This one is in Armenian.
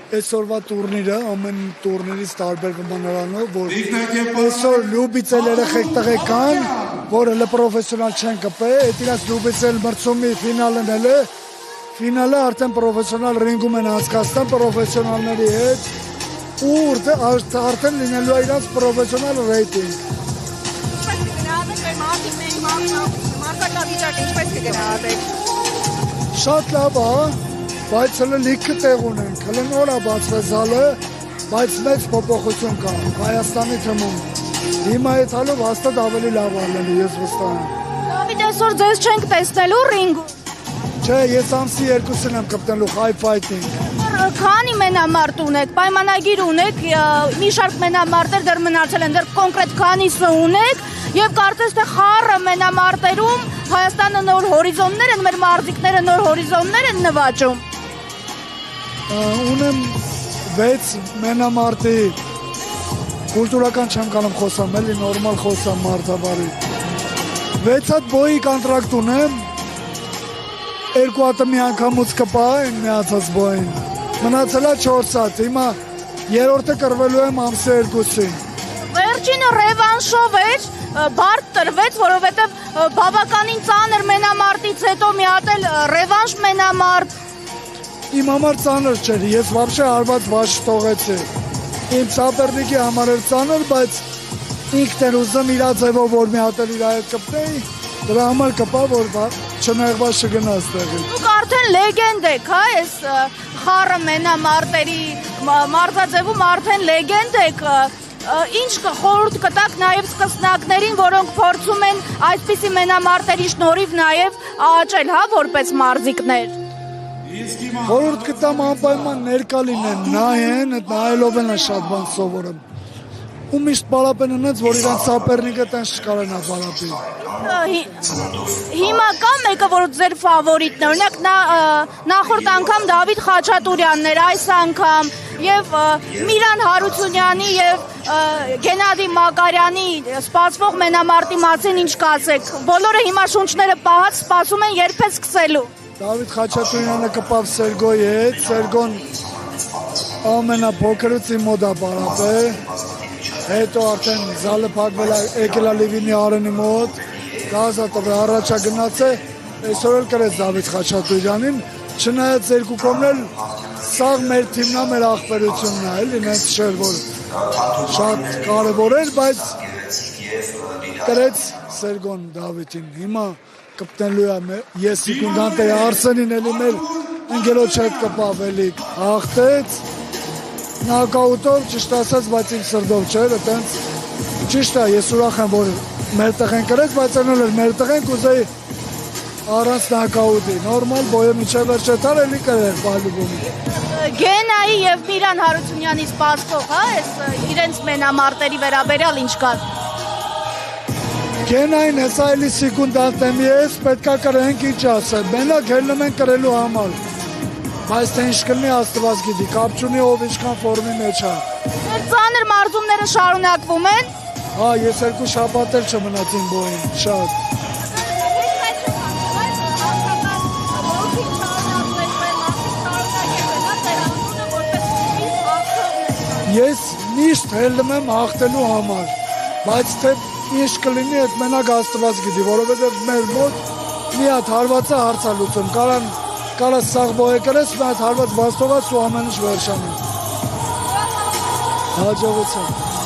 այսօրվա տուրնիրը ամեն տուրնիրից տարբերվում է նրանով, որ այսօր լյուբիցել երեխեք տղեկ կան, որ հələ պրոֆեսիոնալ չեն կպե, այդ իրաց լյուբիցել մրցումի ֆինալն էլ է, ֆինալը արդեն պրոֆեսիոնալ ռինգում են անցկացնում պրոֆեսիոնալների հետ, ու արդեն լինելու է իրաց պրոֆեսիոնալ ռեյտինգ։ Շատ լավ է, բայց հələ լիքը տեղ ունենք, հələ նոր է բացվել զալը, բայց մեծ փոփոխություն կա Հայաստանի թիմում։ Հիմա այդ հալով հաստատ ավելի լավ ալնելու, ես վստահ եմ։ Դավիթ, այսօր ձեզ չենք տեսնելու ռինգում։ Չէ, ես ամսի 2-ին եմ կպտելու high fighting։ Քանի մենամարտ ունեք, պայմանագիր ունեք, մի շարք մենամարտեր դեռ մնացել են, դեռ կոնկրետ քանիսը ունեք, եւ կարծես թե խառը մենամարտերում Հայաստանը նոր հորիզոններ են, մեր մարզիկները նոր հորիզոններ են նվաճում։ Ունեմ 6 մենամարտի, կուլտուրական չեմ կանում խոսամ, էլի նորմալ խոսամ մարդաբարի։ 6 հատ բոյի կոնտրակտ ունեմ, 2 հատը մի անգամուց կպա են միացած բոյին, մնացել է 4 հատ, հիմա երրորդը կրվելու եմ ամսի 2-ին։ Վերջինը ռևանշով էր, բարդ տրվեց, որովհետև բավականին ծանր մենամարտից հետո մի հատ էլ ռևանշ մենամարտ։ Իմ համար ծանր չէր, ես վաբշե հարված վաշ տողեցի։ Իմ սապերնիկի համար էր ծանր, բայց ինքն էր ուզում իրա ձևով, որ մի հատ էլ իրա հետ կպտեի, դրա համար կպա, որ չնեղված չգնաց տեղի։ Դուք արդեն լեգենդ եք, հա, այս խառը մենամարտերի մարզաձևում արդեն լեգենդ եք։ Ինչ խորհուրդ կտաք նաև սկսնակներին, որոնք փորձում են այսպիսի մենամարտերի շնորհիվ նաև աճել, հա, որպես մարզիկներ։ Խորհուրդ կտամ անպայման ներկա լինեն, նայեն, նայելով են շատ բան սովորում։ Ու միշտ պարապեն ունեց, որ իրանց սապերնիկը տենց չկարենա պարապի։ Հիմա կա մեկը, որ ձեր ֆավորիտն է, օրինակ նախորդ անգամ Դավիթ Խաչատուրյանն էր, այս անգամ եւ Միրան Հարությունյանի եւ Գենադի Մակարյանի սպասվող մենամարտի մասին ինչ կասեք։ Բոլորը հիմա շունչները պահած սպասում են երբ է սկսելու։ Դավիթ Խաչատուրյանը կպավ Սերգոյի հետ, Սերգոն ամենափոքրուց իմ մոտ է պարապել, հետո արդեն զալը փակվել է եկել է Լիվինի Արենի մոտ, գազա տվել առաջա գնաց է, այսօր էլ կրեց Դավիթ Խաչատուրյանին, չնայած երկու կողմն սաղ մեր թիմն է, մեր ախպերությունն է, էլի նենց չէր, որ շատ կարևոր էր, բայց կրեց Սերգոն Դավիթին, հիմա կպտնելու է ես սիկունդանտ էի Արսենին էլի մեր ընկերոջ հետ կպավ էլի հաղթեց, նոկաուտով ճիշտ ասած, բայց իմ սրտով չէր, այտենց ճիշտ է, ես ուրախ եմ, որ մեր տղեն կրեց, բայց այնոլ էր մեր տղեն կուզեի առանց նոկաուտի, նորմալ բոյը միջև վերջ էտար էլի կրեր պալուբումի։ Գենայի եւ Միրան Հարությունյանի սպասվող, հա, այս իրենց մենամարտերի վերաբերյալ ինչ կար։ Գենային ես այլի սիկունդանտ եմ ես, պետքա կրենք ինչ ասել, մենակ հելնում են կրելու համար, բայց թե ինչ կլնի աստված գիտի, կապ չունի ով ինչքան ֆորմի մեջ է։ Ծանր մարզումները շարունակվում են։ Հա, ես 2 շաբաթ էլ չմնացին բոյին, շատ։ Ես միշտ հելնում եմ հաղթելու համար, բայց թե ինչ կլինի, այդ մենակ աստված գիտի, որովհետև մեր մոտ մի հատ հարվածը հարց է լուծում, կարա սաղ բոյը կրես, մի հատ հարված բաստողած ու ամեն ինչ վերջանում։ Հաջողություն։